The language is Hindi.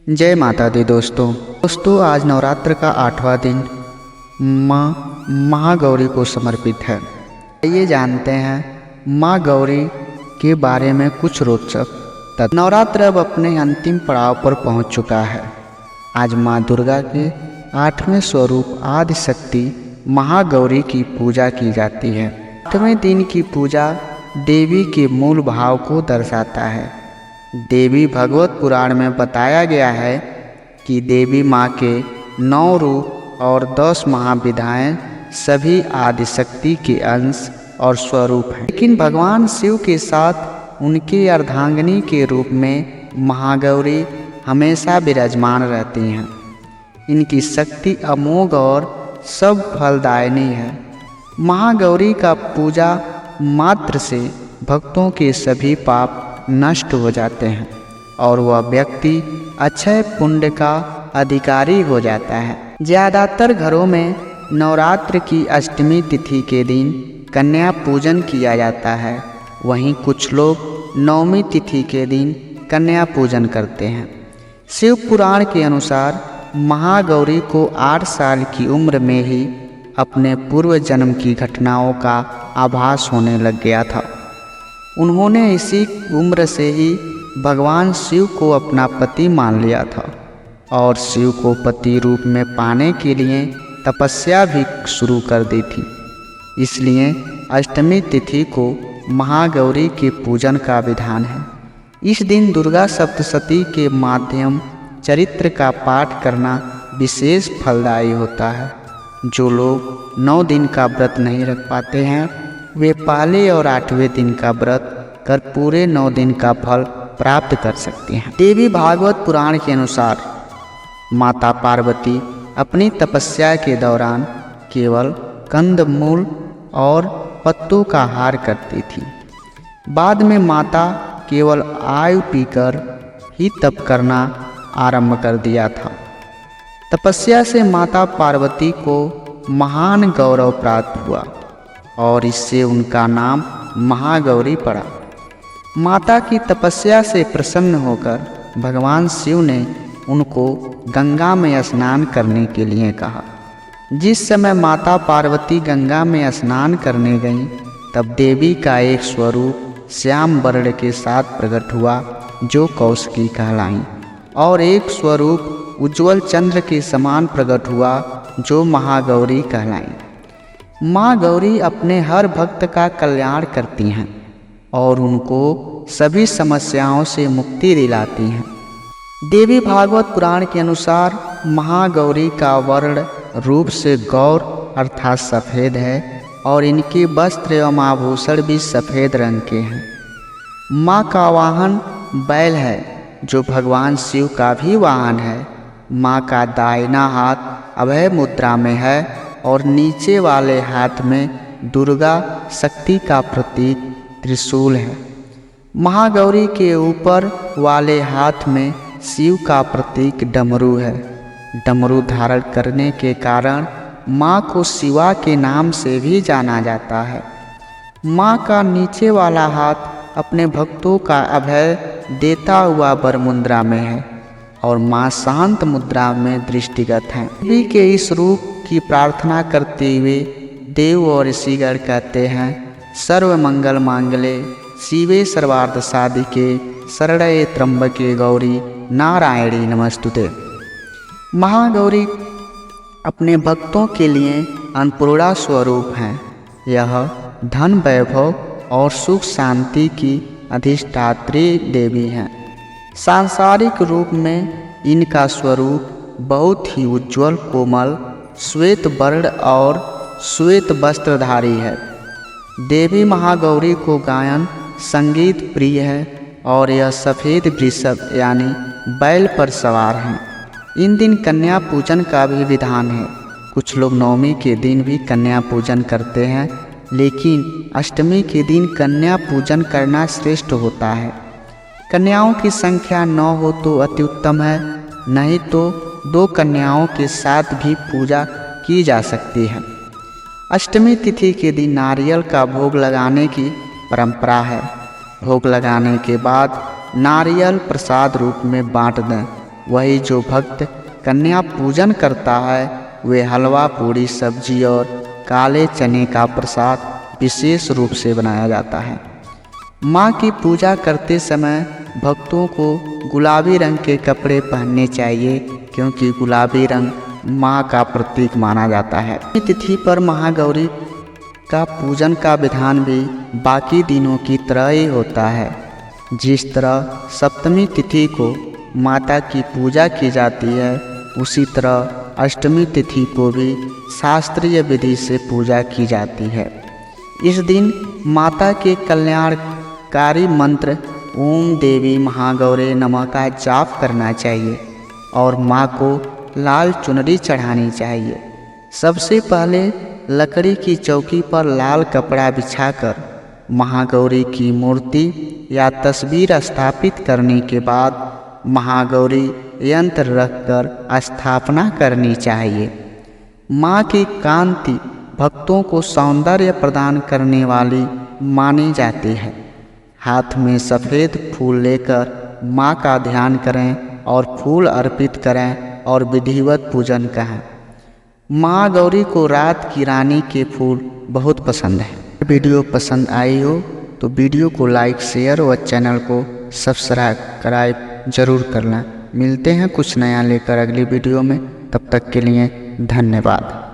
जय माता दी दोस्तों आज नवरात्र का 8वां दिन माँ महागौरी को समर्पित है। ये जानते हैं माँ गौरी के बारे में कुछ रोचक तथ्य। नवरात्र अब अपने अंतिम पड़ाव पर पहुंच चुका है। आज माँ दुर्गा के 8वें स्वरूप आदि शक्ति महागौरी की पूजा की जाती है। 8वें दिन की पूजा देवी के मूल भाव को दर्शाता है। देवी भागवत पुराण में बताया गया है कि देवी माँ के 9 रूप और 10 महाविधाएं सभी आदिशक्ति के अंश और स्वरूप हैं, लेकिन भगवान शिव के साथ उनकी अर्धांगिनी के रूप में महागौरी हमेशा विराजमान रहती हैं। इनकी शक्ति अमोघ और सब फलदायिनी है। महागौरी का पूजा मात्र से भक्तों के सभी पाप नष्ट हो जाते हैं और वह व्यक्ति अक्षय पुण्य का अधिकारी हो जाता है। ज़्यादातर घरों में नवरात्र की अष्टमी तिथि के दिन कन्या पूजन किया जाता है। वहीं कुछ लोग नवमी तिथि के दिन कन्या पूजन करते हैं। शिव पुराण के अनुसार महागौरी को 8 साल की उम्र में ही अपने पूर्व जन्म की घटनाओं का आभास होने लग गया था। उन्होंने इसी उम्र से ही भगवान शिव को अपना पति मान लिया था और शिव को पति रूप में पाने के लिए तपस्या भी शुरू कर दी थी। इसलिए अष्टमी तिथि को महागौरी के पूजन का विधान है। इस दिन दुर्गा सप्तशती के माध्यम चरित्र का पाठ करना विशेष फलदायी होता है। जो लोग 9 दिन का व्रत नहीं रख पाते हैं वे पहले और 8वें दिन का व्रत कर पूरे 9 दिन का फल प्राप्त कर सकते हैं। देवी भागवत पुराण के अनुसार माता पार्वती अपनी तपस्या के दौरान केवल कंदमूल और पत्तों का आहार करती थी। बाद में माता केवल आयु पीकर ही तप करना आरंभ कर दिया था। तपस्या से माता पार्वती को महान गौरव प्राप्त हुआ और इससे उनका नाम महागौरी पड़ा। माता की तपस्या से प्रसन्न होकर भगवान शिव ने उनको गंगा में स्नान करने के लिए कहा। जिस समय माता पार्वती गंगा में स्नान करने गईं, तब देवी का एक स्वरूप श्याम वर्ण के साथ प्रकट हुआ जो कौशिकी कहलाईं, और एक स्वरूप उज्ज्वल चंद्र के समान प्रकट हुआ जो महागौरी कहलाईं। माँ गौरी अपने हर भक्त का कल्याण करती हैं और उनको सभी समस्याओं से मुक्ति दिलाती हैं। देवी भागवत पुराण के अनुसार महागौरी का वर्ण रूप से गौर अर्थात सफ़ेद है और इनके वस्त्र एवं आभूषण भी सफ़ेद रंग के हैं। माँ का वाहन बैल है जो भगवान शिव का भी वाहन है। माँ का दाहिना हाथ अभय मुद्रा में है और नीचे वाले हाथ में दुर्गा शक्ति का प्रतीक त्रिशूल है। महागौरी के ऊपर वाले हाथ में शिव का प्रतीक डमरू है। डमरू धारण करने के कारण माँ को शिवा के नाम से भी जाना जाता है। माँ का नीचे वाला हाथ अपने भक्तों का अभय देता हुआ वर मुद्रा में है और माँ शांत मुद्रा में दृष्टिगत हैं। देवी के इस रूप की प्रार्थना करते हुए देव और ऋषिगण कहते हैं, सर्व मंगल मांगले शिवे सर्वार्थ साधिके शरण्ये त्र्यंबके गौरी नारायणी नमस्तुते। महागौरी अपने भक्तों के लिए अन्नपूर्णा स्वरूप हैं। यह धन वैभव और सुख शांति की अधिष्ठात्री देवी हैं। सांसारिक रूप में इनका स्वरूप बहुत ही उज्ज्वल कोमल श्वेत वर्ण और श्वेत वस्त्रधारी है। देवी महागौरी को गायन संगीत प्रिय है और यह सफ़ेद वृषभ यानी बैल पर सवार हैं। इन दिन कन्या पूजन का भी विधान है। कुछ लोग नवमी के दिन भी कन्या पूजन करते हैं, लेकिन अष्टमी के दिन कन्या पूजन करना श्रेष्ठ होता है। कन्याओं की संख्या 9 हो तो अति उत्तम है, नहीं तो 2 कन्याओं के साथ भी पूजा की जा सकती है। अष्टमी तिथि के दिन नारियल का भोग लगाने की परंपरा है। भोग लगाने के बाद नारियल प्रसाद रूप में बांट दें वही जो भक्त कन्या पूजन करता है वे हलवा पूड़ी सब्जी और काले चने का प्रसाद विशेष रूप से बनाया जाता है। माँ की पूजा करते समय भक्तों को गुलाबी रंग के कपड़े पहनने चाहिए, क्योंकि गुलाबी रंग माँ का प्रतीक माना जाता है। तिथि पर महागौरी का पूजन का विधान भी बाकी दिनों की तरह ही होता है। जिस तरह सप्तमी तिथि को माता की पूजा की जाती है, उसी तरह अष्टमी तिथि को भी शास्त्रीय विधि से पूजा की जाती है। इस दिन माता के कल्याणकारी मंत्र ओम देवी महागौरे नमः का जाप करना चाहिए और माँ को लाल चुनरी चढ़ानी चाहिए। सबसे पहले लकड़ी की चौकी पर लाल कपड़ा बिछाकर महागौरी की मूर्ति या तस्वीर स्थापित करने के बाद महागौरी यंत्र रखकर स्थापना करनी चाहिए। माँ की कांति भक्तों को सौंदर्य प्रदान करने वाली मानी जाती है। हाथ में सफ़ेद फूल लेकर माँ का ध्यान करें और फूल अर्पित करें और विधिवत पूजन करें। माँ गौरी को रात की रानी के फूल बहुत पसंद है। वीडियो पसंद आई हो तो वीडियो को लाइक शेयर और चैनल को सब्सक्राइब जरूर करना। मिलते हैं कुछ नया लेकर अगली वीडियो में, तब तक के लिए धन्यवाद।